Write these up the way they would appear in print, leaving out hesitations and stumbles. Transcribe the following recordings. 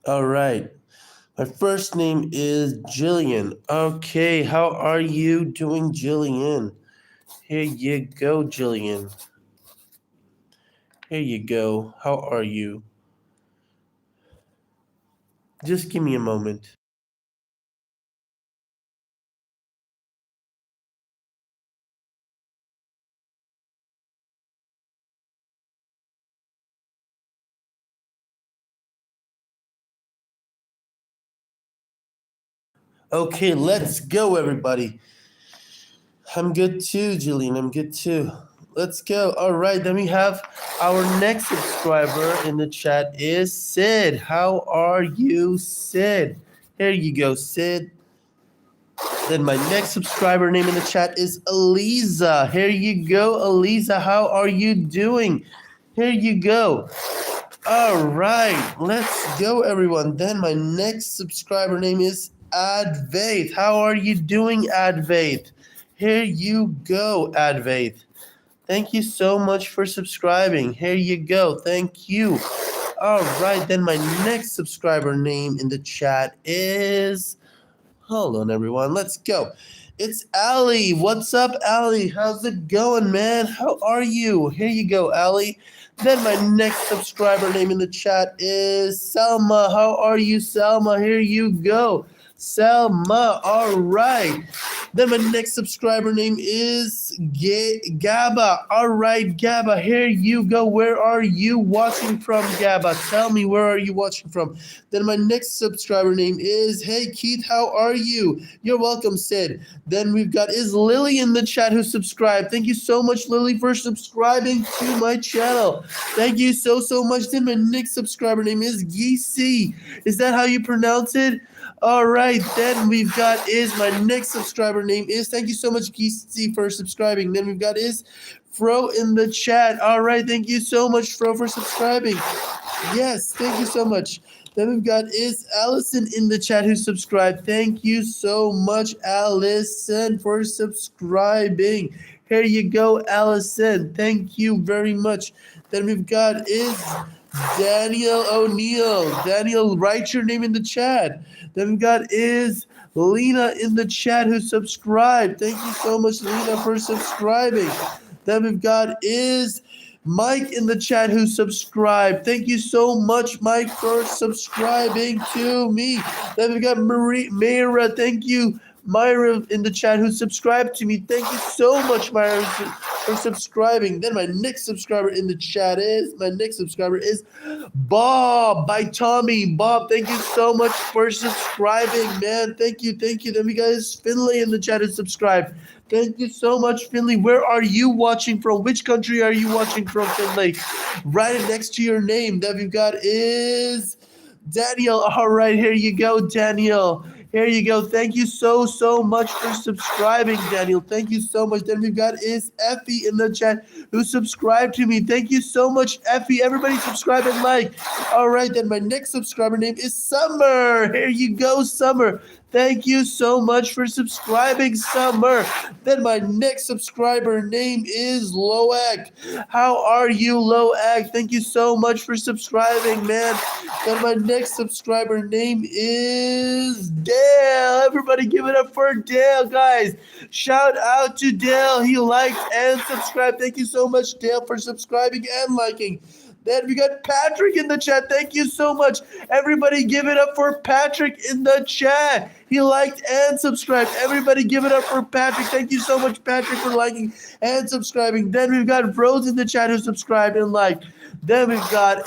All right. My first name is Jillian. Okay, how are you doing, Jillian? Here you go, Jillian. Here you go. How are you? Just give me a moment. Okay, let's go, everybody. I'm good too, Jillian. I'm good too. Let's go. All right, then we have our next subscriber in the chat is Sid. How are you, Sid? Here you go, Sid. Then my next subscriber name in the chat is Eliza. Here you go, Eliza. How are you doing? Here you go. All right, let's go, everyone. Then my next subscriber name is Advaith. How are you doing, Advaith? Here you go, Advaith. Thank you so much for subscribing. Here you go. Thank you. All right, then my next subscriber name in the chat is... Hold on, everyone. Let's go. It's Ali. What's up, Ali? How's it going, man? How are you? Here you go, Ali. Then my next subscriber name in the chat is Selma. How are you, Selma? Here you go. Selma. All right. Then my next subscriber name is Gaba. All right, Gaba. Here you go. Where are you watching from, Gaba? Tell me, where are you watching from? Then my next subscriber name is Hey Keith, how are you? You're welcome, Sid. Then we've got is Lily in the chat who subscribed. Thank you so much, Lily, for subscribing to my channel. Thank you so much. Then my next subscriber name is Geesey. Is that how you pronounce it? All right, then we've got is my next subscriber name is, thank you so much, Geesey, for subscribing. Then we've got is Fro in the chat. All right, thank you so much, Fro, for subscribing. Yes, thank you so much. Then we've got is Allison in the chat who subscribed. Thank you so much, Allison, for subscribing. Here you go, Allison. Thank you very much. Then we've got is Daniel O'Neill. Daniel, write your name in the chat. Then we've got is Lena in the chat who subscribed. Thank you so much, Lena, for subscribing. Then we've got is Mike in the chat who subscribed. Thank you so much, Mike, for subscribing to me. Then we've got Mayra. Thank you, Myra, in the chat who subscribed to me. Thank you so much, Myra, for subscribing. Then my next subscriber in the chat is, Bob by Tommy. Bob, thank you so much for subscribing, man. Thank you. Then we got Finlay in the chat who subscribed. Thank you so much, Finley. Where are you watching from? Which country are you watching from, Finley? Write it next to your name. That we've got is Daniel. All right, here you go, Daniel. Here you go. Thank you so much for subscribing, Daniel. Thank you so much. Then we've got is Effie in the chat who subscribed to me. Thank you so much, Effie. Everybody subscribe and like. All right, then my next subscriber name is Summer. Here you go, Summer. Thank you so much for subscribing, Summer. Then my next subscriber name is Loak. How are you, Loak? Thank you so much for subscribing, man. Then my next subscriber name is Dale. Everybody give it up for Dale, guys. Shout out to Dale. He liked and subscribed. Thank you so much, Dale, for subscribing and liking. Then we got Patrick in the chat. Thank you so much. Everybody give it up for Patrick in the chat. He liked and subscribed. Everybody give it up for Patrick. Thank you so much, Patrick, for liking and subscribing. Then we've got Rose in the chat who subscribed and liked. Then we've got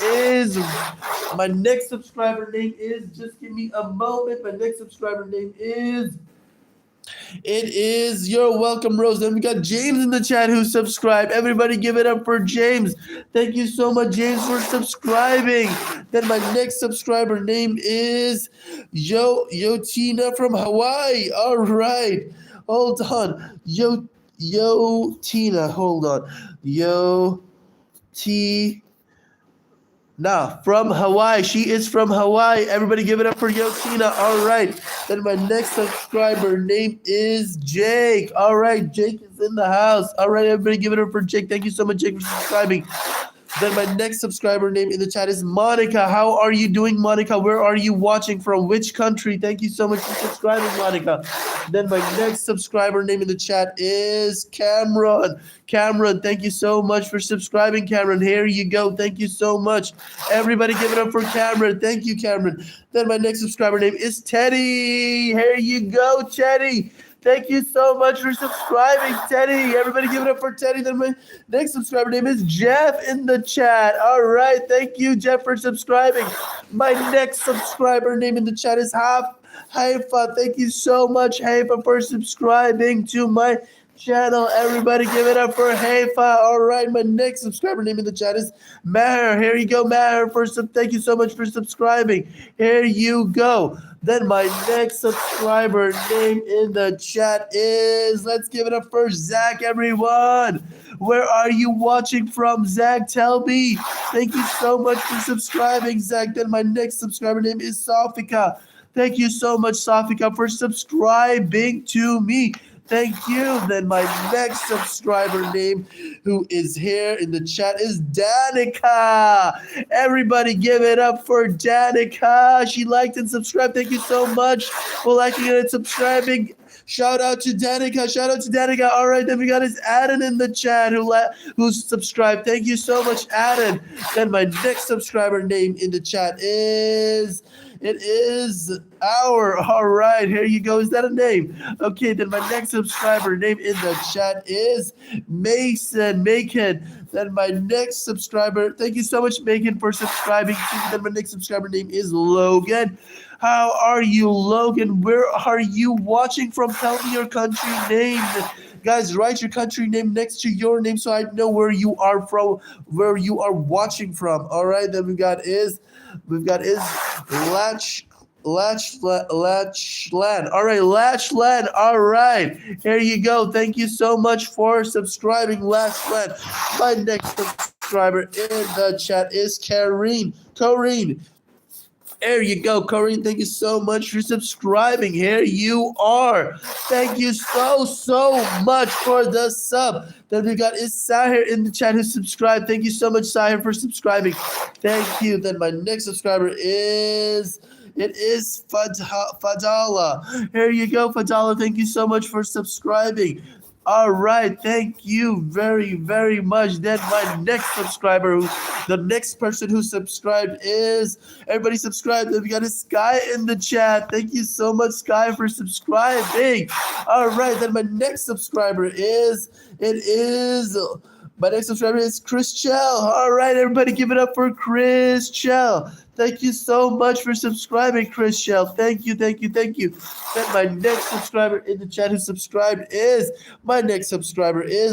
my next subscriber name is, just give me a moment. My next subscriber name is... You're welcome, Rose. Then we got James in the chat who subscribed. Everybody give it up for James. Thank you so much, James, for subscribing. Then my next subscriber name is Yotina from Hawaii. All right. Hold on. Yotina. Hold on. From Hawaii. She is from Hawaii. Everybody give it up for Yotina. All right. Then my next subscriber name is Jake. All right. Jake is in the house. All right. Everybody give it up for Jake. Thank you so much, Jake, for subscribing. Then my next subscriber name in the chat is Monica. How are you doing, Monica? Where are you watching from? Which country? Thank you so much for subscribing, Monica. Then my next subscriber name in the chat is Cameron. Cameron, thank you so much for subscribing, Cameron. Here you go. Thank you so much. Everybody give it up for Cameron. Thank you, Cameron. Then my next subscriber name is Teddy. Here you go, Teddy. Thank you so much for subscribing, Teddy. Everybody give it up for Teddy. Then my next subscriber name is Jeff in the chat. All right. Thank you, Jeff, for subscribing. My next subscriber name in the chat is Haifa. Thank you so much, Haifa, for subscribing to my channel. Everybody give it up for Haifa. All right. My next subscriber name in the chat is Maher. Here you go, Maher. Thank you so much for subscribing. Here you go. Then my next subscriber name in the chat is, let's give it up for Zach, everyone. Where are you watching from, Zach? Tell me. Thank you so much for subscribing, Zach. Then my next subscriber name is Safika. Thank you so much, Safika, for subscribing to me. Thank you. Then my next subscriber name who is here in the chat is Danica. Everybody give it up for Danica. She liked and subscribed. Thank you so much for liking and subscribing. Shout out to Danica. Shout out to Danica. All right, then we got his Adam in the chat who subscribed. Thank you so much, Adam. Then my next subscriber name in the chat is... It is Our. All right, here you go. Is that a name? Okay, then my next subscriber name in the chat is Macon. Then my next subscriber, thank you so much, Macon, for subscribing. Then my next subscriber name is Logan. How are you, Logan? Where are you watching from? Tell me your country name. Guys, write your country name next to your name so I know where you are from, where you are watching from. All right, then we've got is Latchland. All right, Latchland. All right, here you go. Thank you so much for subscribing, Latchland. My next subscriber in the chat is Corrine. There you go, Corrine. Thank you so much for subscribing. Here you are. Thank you so much for the sub. Then we got is Sahir in the chat who subscribed. Thank you so much, Sahir, for subscribing. Thank you. Then my next subscriber is... It is Fadala. Here you go, Fadala. Thank you so much for subscribing. All right, thank you very much. Then my next subscriber, the next person who subscribed is, everybody subscribed. Then we got a Sky in the chat. Thank you so much, Sky, for subscribing. All right, then my next subscriber my next subscriber is Chris Chell. All right, everybody give it up for Chris Chell. Thank you so much for subscribing, Chris Shell. Thank you, thank you, thank you. Then my next subscriber in the chat who subscribed is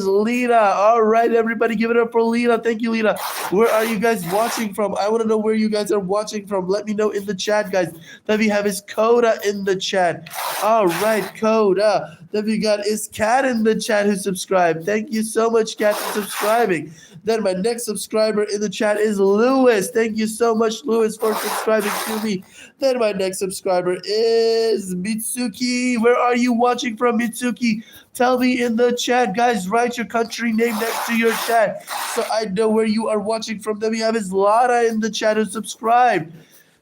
Lena. All right, everybody, give it up for Lena. Thank you, Lena. Where are you guys watching from? I want to know where you guys are watching from. Let me know in the chat, guys. Then we have is Coda in the chat. All right, Coda. Then we got is Kat in the chat who subscribed. Thank you so much, Kat, for subscribing. Then my next subscriber in the chat is Lewis. Thank you so much, Lewis, for subscribing to me. Then my next subscriber is Mitsuki. Where are you watching from, Mitsuki? Tell me in the chat, guys. Write your country name next to your chat so I know where you are watching from. Then we have is Lara in the chat who subscribed.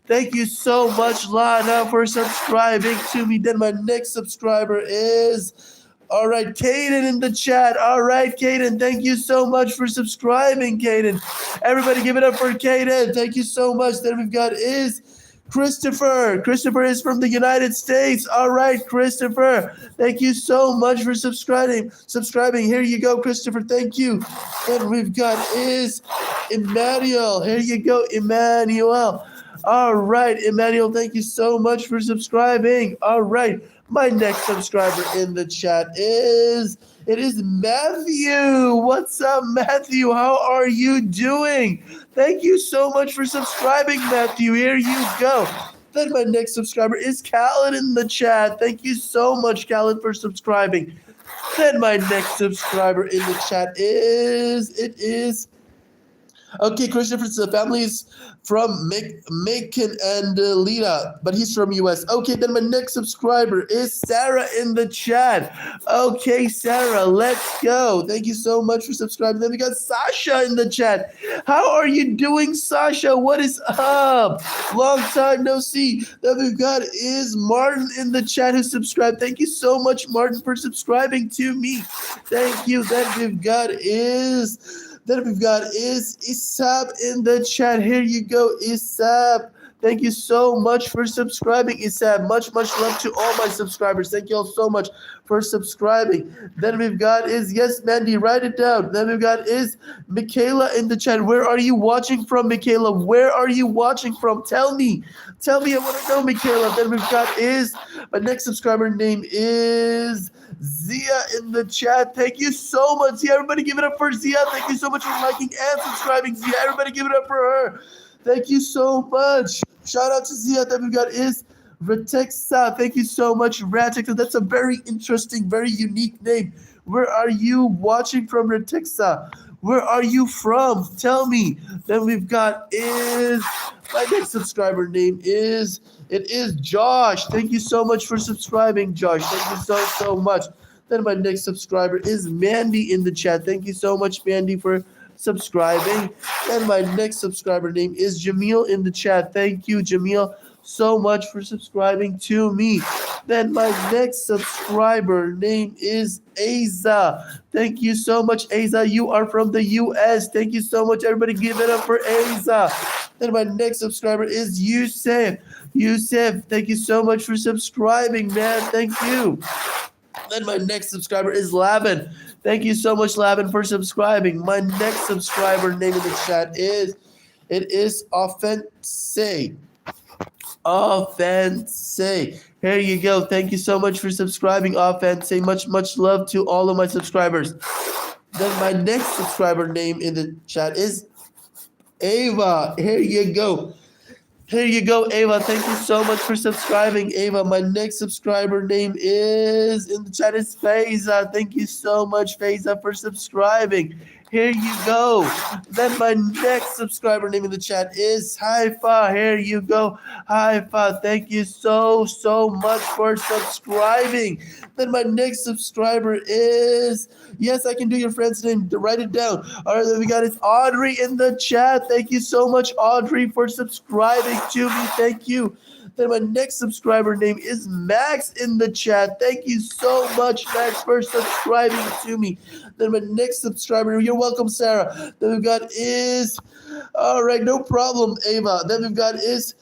Thank you so much, Lana, for subscribing to me. Then my next subscriber is... All right, Caden in the chat. All right, Caden, thank you so much for subscribing, Caden. Everybody give it up for Caden. Thank you so much. Then we've got is Christopher. Christopher is from the United States. All right, Christopher. Thank you so much for subscribing. Here you go, Christopher. Thank you. And we've got is Emmanuel. Here you go, Emmanuel. All right, Emmanuel, thank you so much for subscribing. All right. My next subscriber in the chat is Matthew. What's up, Matthew? How are you doing? Thank you so much for subscribing, Matthew. Here you go. Then my next subscriber is Khaled in the chat. Thank you so much, Khaled, for subscribing. Then my next subscriber in the chat is okay, Christopher's family is from Macon and Lita, but he's from U.S. Okay, then my next subscriber is Sarah in the chat. Okay, Sarah, let's go. Thank you so much for subscribing. Then we got Sasha in the chat. How are you doing, Sasha? What is up? Long time no see. Then we've got is Martin in the chat who subscribed. Thank you so much, Martin, for subscribing to me. Thank you. Then we've got is Isab in the chat. Here you go, Isab. Thank you so much for subscribing, Isab. Much love to all my subscribers. Thank you all so much for subscribing. Then we've got is, yes, Mandy, write it down. Then we've got is Michaela in the chat. Where are you watching from, Michaela? Where are you watching from? Tell me. I want to know, Michaela. Then we've got is, my next subscriber name is Zia in the chat. Thank you so much, Zia. Everybody give it up for Zia. Thank you so much for liking and subscribing, Zia. Everybody give it up for her. Thank you so much. Shout out to Zia. Then we've got is Ratexa. Thank you so much, Ratexa. That's a very interesting, very unique name. Where are you watching from, Ratexa? Where are you from? Tell me. Then we've got is, my next subscriber name is, it is Josh. Thank you so much for subscribing, Josh. Thank you so much. Then my next subscriber is Mandy in the chat. Thank you so much, Mandy, for subscribing. And my next subscriber name is Jamil in the chat. Thank you, Jamil, so much for subscribing to me. Then my next subscriber name is Aza. Thank you so much, Aza. You are from the U.S. Thank you so much. Everybody give it up for Aza. Then my next subscriber is Yusef. Yusef, thank you so much for subscribing, man. Thank you. Then my next subscriber is Lavin. Thank you so much, Lavin, for subscribing. My next subscriber name in the chat is, it is Offense. Offense. Here you go. Thank you so much for subscribing, Offense. Much love to all of my subscribers. Then my next subscriber name in the chat is Ava. Here you go. Here you go, Ava. Thank you so much for subscribing, Ava. My next subscriber name is, in the chat, is Faiza. Thank you so much, Faiza, for subscribing. Here you go. Then my next subscriber name in the chat is Haifa. Here you go, Haifa. Thank you so much for subscribing. Then my next subscriber is, yes, I can do your friend's name. Write it down. All right, then we got is Audrey in the chat. Thank you so much, Audrey, for subscribing to me. Thank you. Then my next subscriber name is Max in the chat. Thank you so much, Max, for subscribing to me. Then my next subscriber, you're welcome, Sarah. Then we've got is, all right, no problem, Ava. Then we've got is,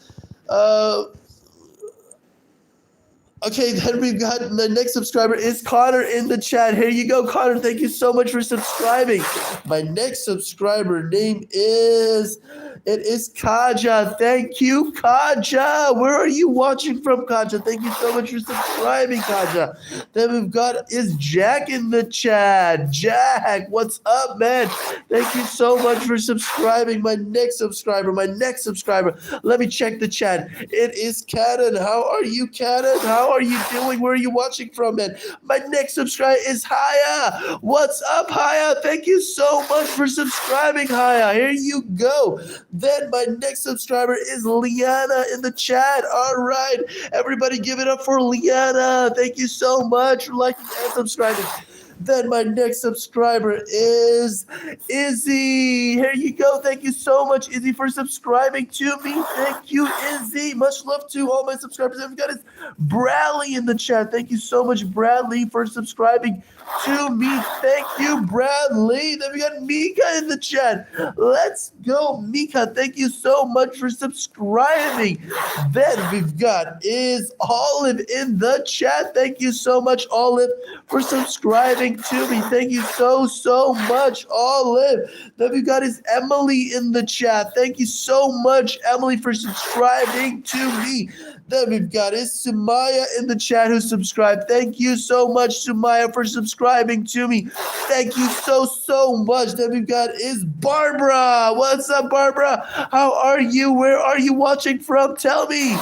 okay, then we've got the next subscriber is Connor in the chat. Here you go, Connor. Thank you so much for subscribing. My next subscriber name is It is Kaja. Thank you, Kaja. Where are you watching from, Kaja? Thank you so much for subscribing, Kaja. Then we've got is Jack in the chat. Jack, what's up, man? Thank you so much for subscribing. My next subscriber. Let me check the chat. It is Cannon. How are you, Cannon? How are you doing? Where are you watching from, man? My next subscriber is Haya. What's up, Haya? Thank you so much for subscribing, Haya. Here you go. Then my next subscriber is Liana in the chat. All right, everybody give it up for Liana. Thank you so much for liking and subscribing. Then my next subscriber is Izzy. Here you go. Thank you so much, Izzy, for subscribing to me. Thank you, Izzy. Much love to all my subscribers. I've got Bradley in the chat. Thank you so much, Bradley, for subscribing to me. Thank you, Bradley. Then we got Mika in the chat. Let's go, Mika. Thank you so much for subscribing. Then we've got is Olive in the chat. Thank you so much, Olive, for subscribing to me. Thank you so much, Olive. Then we got is Emily in the chat. Thank you so much, Emily, for subscribing to me. Then we've got is Sumaya in the chat who subscribed. Thank you so much, Sumaya, for subscribing to me. Thank you so much. Then we've got is Barbara. What's up, Barbara? How are you? Where are you watching from? Tell me.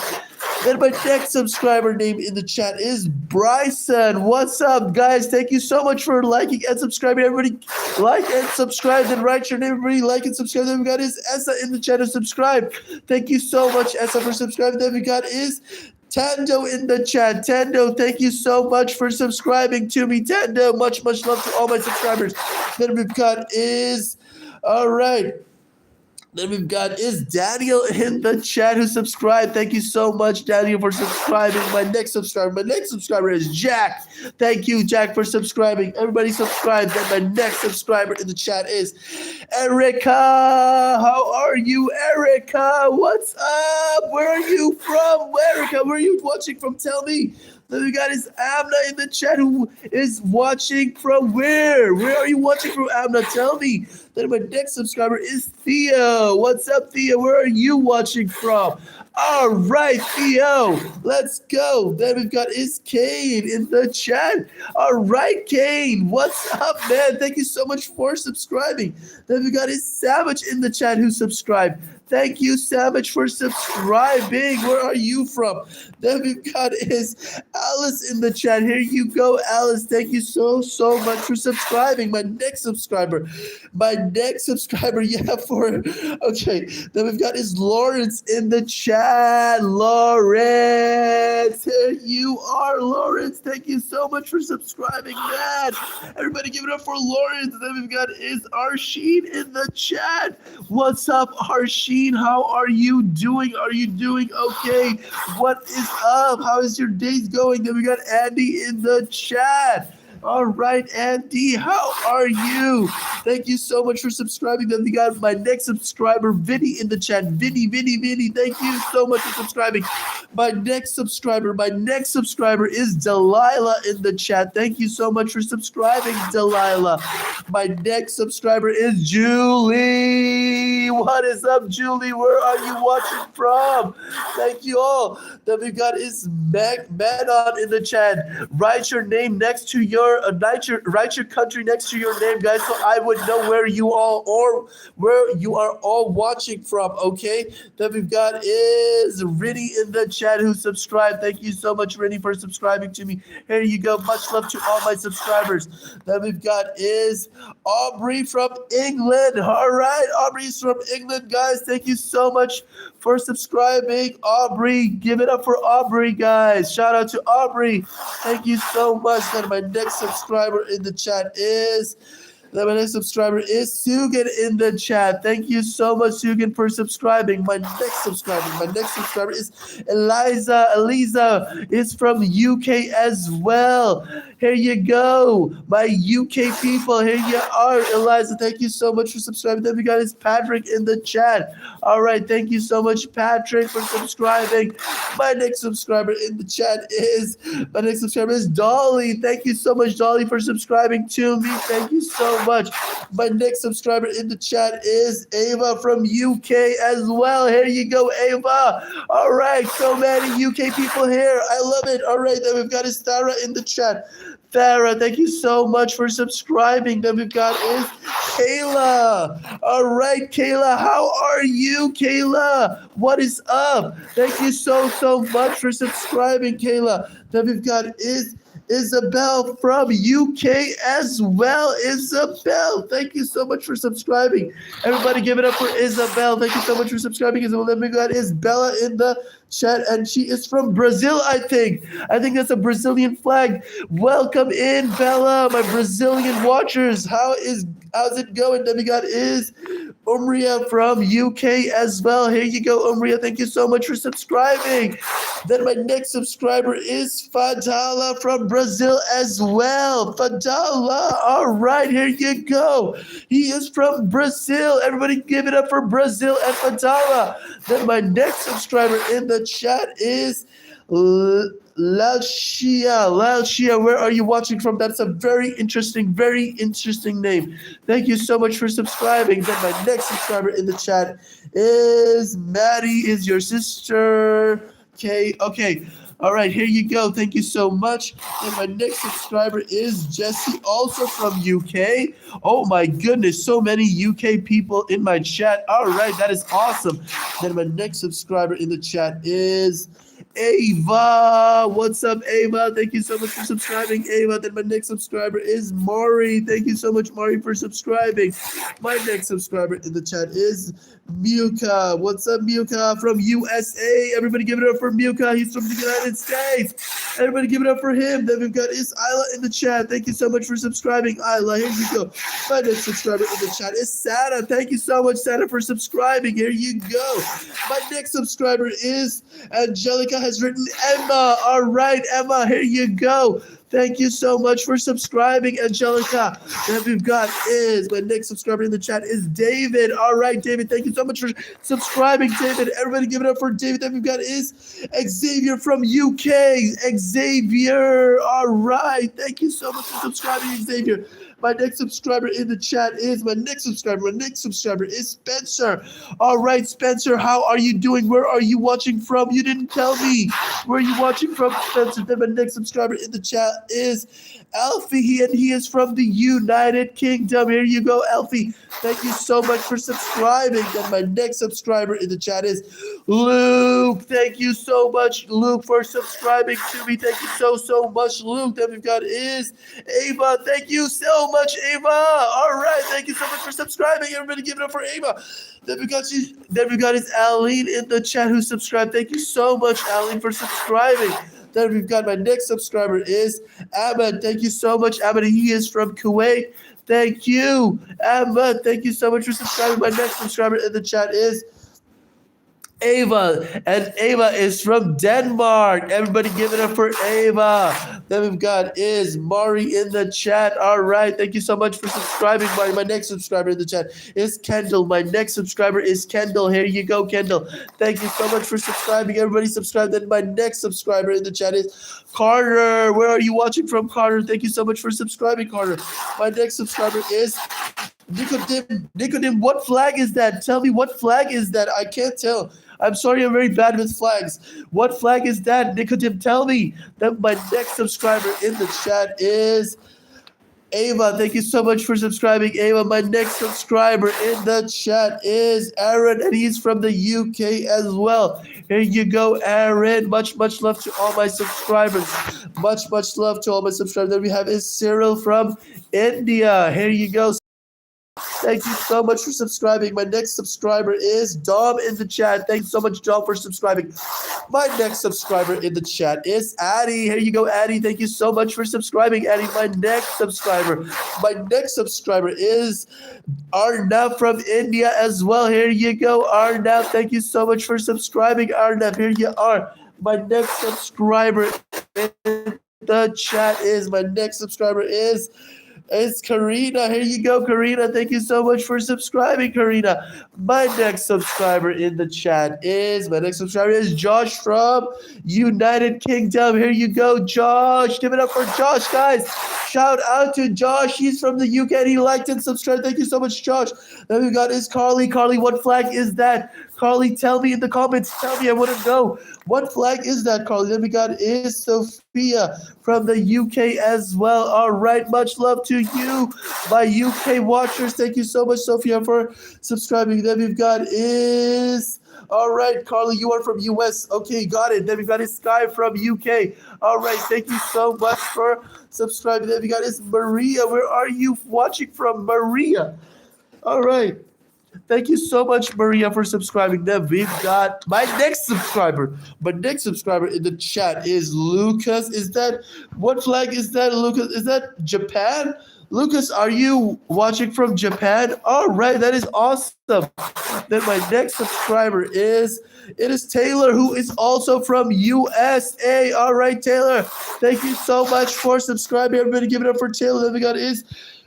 Then my next subscriber name in the chat is Bryson. What's up, guys? Thank you so much for liking and subscribing. Everybody like and subscribe and write your name. Everybody like and subscribe. Then we got is Essa in the chat to subscribe. Thank you so much, Essa, for subscribing. Then we got is Tando in the chat. Tando, thank you so much for subscribing to me. Tando, much love to all my subscribers. Then we've got is, all right. Then we've got is Daniel in the chat who subscribed. Thank you so much, Daniel, for subscribing. My next subscriber is Jack. Thank you, Jack, for subscribing. Everybody subscribe. Then my next subscriber in the chat is Erica. How are you, Erica? What's up? Where are you from, Erica? Where are you watching from? Tell me. Then we got is Amna in the chat who is watching from where? Where are you watching from, Amna? Tell me. Then my next subscriber is Theo. What's up, Theo? Where are you watching from? All right, Theo. Let's go. Then we've got is Kane in the chat. All right, Kane. What's up, man? Thank you so much for subscribing. Then we got is Savage in the chat who subscribed. Thank you, Savage, for subscribing. Where are you from? Then we've got is Alice in the chat. Here you go, Alice. Thank you so much for subscribing. My next subscriber, yeah, okay. Then we've got is Lawrence in the chat. Lawrence, here you are, Lawrence. Thank you so much for subscribing, man. Everybody give it up for Lawrence. Then we've got is Arsheen in the chat. What's up, Arsheen? How are you doing? Are you doing okay? What is up? How is your days going? Then we got Andy in the chat. All right, Andy, how are you? Thank you so much for subscribing. Then we got my next subscriber, Vinny, in the chat. Vinny, thank you so much for subscribing. My next subscriber is Delilah in the chat. Thank you so much for subscribing, Delilah. My next subscriber is Julie. What is up, Julie? Where are you watching from? Thank you all. Then we got is Manon in the chat. Write your name next to your write your country next to your name, guys, so I would know where you all are all watching from. Okay. Then we've got is Rinny in the chat who subscribed. Thank you so much, Rinny, for subscribing to me. Here you go. Much love to all my subscribers. Then we've got is Aubrey from England. All right, Aubrey's from England, guys. Thank you so much for subscribing, Aubrey. Give it up for Aubrey, guys. Shout out to Aubrey. Thank you so much. Then my next subscriber in the chat is Sugan in the chat. Thank you so much, Sugan, for subscribing. My next subscriber is Eliza. Eliza is from UK as well. Here you go, my UK people. Here you are, Eliza. Thank you so much for subscribing. Then we got is Patrick in the chat. All right, thank you so much, Patrick, for subscribing. My next subscriber in the chat is Dolly. Thank you so much, Dolly, for subscribing to me. Thank you so so much. My next subscriber in the chat is Ava from UK as well. Here you go, Ava. All right, so many UK people here. I love it. All right, then we've got Istara in the chat. Farah, thank you so much for subscribing. Then we've got is Kayla. All right, Kayla, how are you, Kayla? What is up? Thank you so much for subscribing, Kayla. Then we've got is Isabel from UK as well. Isabel, thank you so much for subscribing. Everybody give it up for Isabel. Thank you so much for subscribing. Isabel, then we got Isabella in the chat, and she is from Brazil, I think. I think that's a Brazilian flag. Welcome in, Bella, my Brazilian watchers. How's it going? Then we got is Umria from UK as well. Here you go, Umria. Thank you so much for subscribing. Then my next subscriber is Fadala from Brazil as well. Fadala, all right, here you go. He is from Brazil. Everybody give it up for Brazil and Fadala. Then my next subscriber in the chat is Lalshia, where are you watching from? That's a very interesting name. Thank you so much for subscribing. Then my next subscriber in the chat is Maddie, is your sister. Okay. All right, here you go. Thank you so much. And my next subscriber is Jesse, also from UK. Oh my goodness, so many UK people in my chat. All right, that is awesome. Then my next subscriber in the chat is Ava. What's up, Ava? Thank you so much for subscribing, Ava. Then my next subscriber is Mari. Thank you so much, Mari, for subscribing. My next subscriber in the chat is Muka. What's up, Muka from USA? Everybody give it up for Muka. He's from the United States. Everybody give it up for him. Then we've got Isla in the chat. Thank you so much for subscribing, Isla. Here you go. My next subscriber in the chat is Santa. Thank you so much, Santa, for subscribing. Here you go. My next subscriber is Angelica, has written Emma. All right, Emma, here you go. Thank you so much for subscribing, Angelica. Then we've got my next subscriber in the chat is David. All right, David, thank you so much for subscribing, David. Everybody give it up for David. Then we've got Xavier from UK. Xavier, all right. Thank you so much for subscribing, Xavier. My next subscriber in the chat is My next subscriber is Spencer. All right, Spencer, how are you doing? Where are you watching from? You didn't tell me. Where are you watching from, Spencer? Then my next subscriber in the chat is Alfie, and he is from the United Kingdom. Here you go, Alfie. Thank you so much for subscribing. Then my next subscriber in the chat is Luke. Thank you so much, Luke, for subscribing to me. Thank you so much, Luke. Then we've got is Ava. Thank you so much, Ava. All right, thank you so much for subscribing. Everybody give it up for Ava. Then we got is Aline in the chat who subscribed. Thank you so much, Aline, for subscribing. Then we've got my next subscriber is Ahmed. Thank you so much, Ahmed. He is from Kuwait. Thank you, Ahmed. Thank you so much for subscribing. My next subscriber in the chat is Ava, and Ava is from Denmark. Everybody give it up for Ava. Then we've got is Mari in the chat. All right, thank you so much for subscribing. My next subscriber in the chat is Kendall. My next subscriber is Kendall. Here you go, Kendall. Thank you so much for subscribing. Everybody subscribe. Then my next subscriber in the chat is Carter. Where are you watching from, Carter? Thank you so much for subscribing, Carter. My next subscriber is Nicodim, what flag is that? Tell me, what flag is that? I can't tell. I'm sorry, I'm very bad with flags. What flag is that? Nicodim, tell me. Then my next subscriber in the chat is Ava. Thank you so much for subscribing, Ava. My next subscriber in the chat is Aaron, and he's from the UK as well. Here you go, Aaron. Much love to all my subscribers. Much love to all my subscribers. Then we have is Cyril from India. Here you go. Thank you so much for subscribing. My next subscriber is Dom in the chat. Thanks so much, Dom, for subscribing. My next subscriber in the chat is Addie. Here you go, Addie. Thank you so much for subscribing, Addie. My next subscriber is Arnav from India as well. Here you go, Arnav. Thank you so much for subscribing, Arnav. Here you are. My next subscriber in the chat is It's Karina. Here you go, Karina. Thank you so much for subscribing, Karina. My next subscriber in the chat is Josh from United Kingdom. Here you go, Josh. Give it up for Josh, guys. Shout out to Josh. He's from the UK and he liked and subscribed. Thank you so much, Josh. Then we got is Carly. Carly, what flag is that? Carly, tell me in the comments. Tell me, I want to know. What flag is that, Carly? Then we got is Sophia from the UK as well. All right, much love to you, my UK watchers. Thank you so much, Sophia, for subscribing. Then we've got is... All right, Carly, you are from US. Okay, got it. Then we got is Sky from UK. All right, thank you so much for subscribing. Then we got is Maria. Where are you watching from, Maria? All right. Thank you so much, Maria, for subscribing. Then we've got my next subscriber. My next subscriber in the chat is Lucas. What flag is that, Lucas? Is that Japan? Lucas, are you watching from Japan? All right, that is awesome. Then my next subscriber is Taylor, who is also from USA. All right, Taylor, thank you so much for subscribing. Everybody give it up for Taylor. Then we got is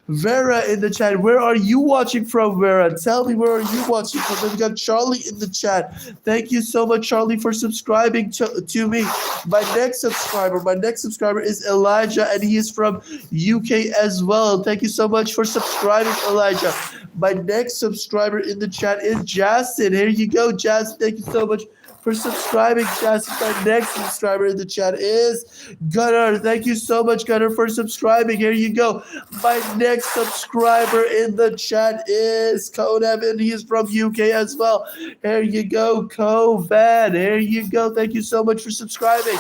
Vera in the chat. Where are you watching from, Vera? Tell me, where are you watching from? Then we got Charlie in the chat. Thank you so much, Charlie, for subscribing to me. My next subscriber is Elijah, and he is from UK as well. Thank you so much for subscribing, Elijah. My next subscriber in the chat is Justin. Here you go, Justin. Thank you so much for subscribing, Justin. My next subscriber in the chat is Gunnar. Thank you so much, Gunnar, for subscribing. Here you go. My next subscriber in the chat is Conan, and he is from UK as well. Here you go, Covan. Here you go. Thank you so much for subscribing.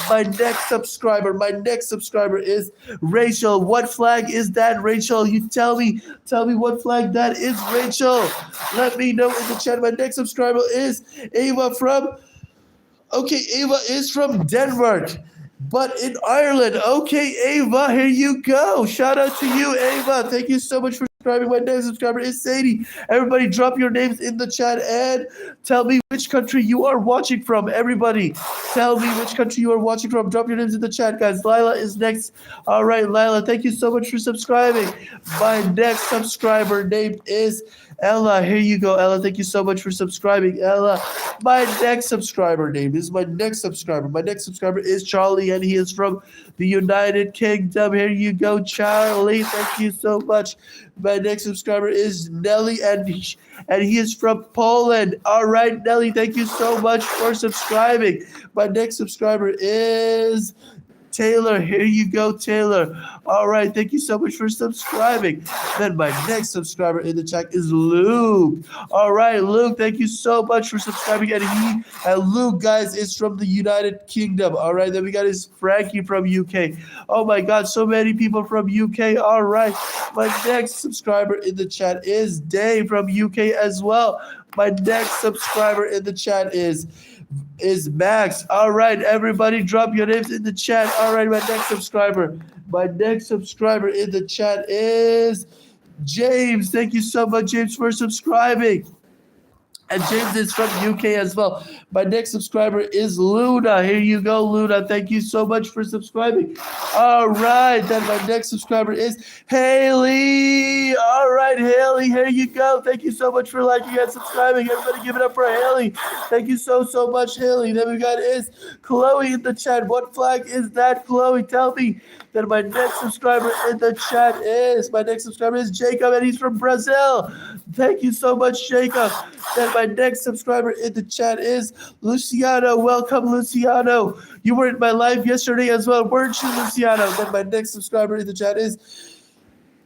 My next subscriber is Rachel. What flag is that, Rachel? You tell me what flag that is, Rachel. Let me know in the chat. My next subscriber is Ava Ava is from Denmark, but in Ireland. Okay, Ava, here you go. Shout out to you, Ava. Thank you so much for subscribing. My next subscriber is Sadie. Everybody drop your names in the chat and tell me which country you are watching from. Everybody, tell me which country you are watching from. Drop your names in the chat, guys. Lila is next. All right, Lila, thank you so much for subscribing. My next subscriber name is Ella. Here you go, Ella. Thank you so much for subscribing, Ella. My next subscriber is Charlie, and he is from the United Kingdom. Here you go, Charlie. Thank you so much. My next subscriber is Nelly, and he is from Poland. All right, Nelly, thank you so much for subscribing. My next subscriber is Taylor. Here you go, Taylor. All right, thank you so much for subscribing. Then my next subscriber in the chat is Luke. All right, Luke, thank you so much for subscribing. And Luke, guys, is from the United Kingdom. All right, then we got is Frankie from UK. Oh my God, so many people from UK. All right, my next subscriber in the chat is Dave from UK as well. My next subscriber in the chat is Max. All right, everybody drop your names in the chat. All right, my next subscriber in the chat is James. Thank you so much, James, for subscribing. And James is from UK as well. My next subscriber is Luna. Here you go, Luna. Thank you so much for subscribing. All right. Then my next subscriber is Haley. All right, Haley. Here you go. Thank you so much for liking and subscribing. Everybody give it up for Haley. Thank you so much, Haley. Then we got is Chloe in the chat. What flag is that, Chloe? Tell me. Then my next subscriber in the chat is Jacob, and he's from Brazil. Thank you so much, Jacob. Then my next subscriber in the chat is Luciano. Welcome, Luciano. You were in my live yesterday as well, weren't you, Luciano? Then my next subscriber in the chat is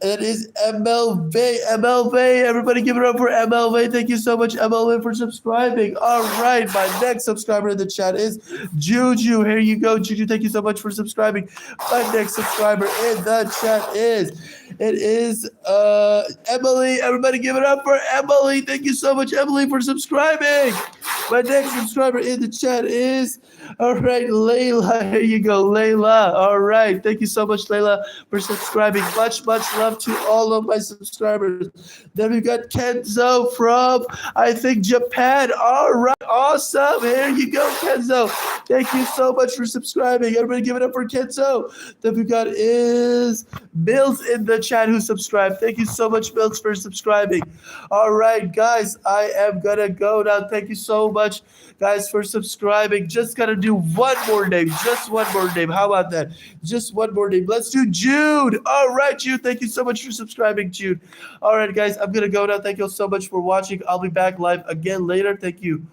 MLV. MLV, everybody give it up for MLV. Thank you so much, MLV, for subscribing. All right, my next subscriber in the chat is Juju. Here you go, Juju. Thank you so much for subscribing. My next subscriber in the chat is Emily. Everybody give it up for Emily. Thank you so much, Emily, for subscribing. My next subscriber in the chat is, all right, Layla. Here you go, Layla. All right. Thank you so much, Layla, for subscribing. Much love to all of my subscribers. Then we've got Kenzo from, I think, Japan. All right. Awesome. Here you go, Kenzo. Thank you so much for subscribing. Everybody give it up for Kenzo. Then we've got is Mills in the chat who subscribed. Thank you so much, Mills, for subscribing. All right, guys, I am going to go now. Thank you so much, guys, for subscribing. Just got to do one more name. Just one more name. How about that? Just one more name. Let's do Jude. All right, Jude. Thank you so much for subscribing, Jude. All right, guys, I'm going to go now. Thank you so much for watching. I'll be back live again later. Thank you.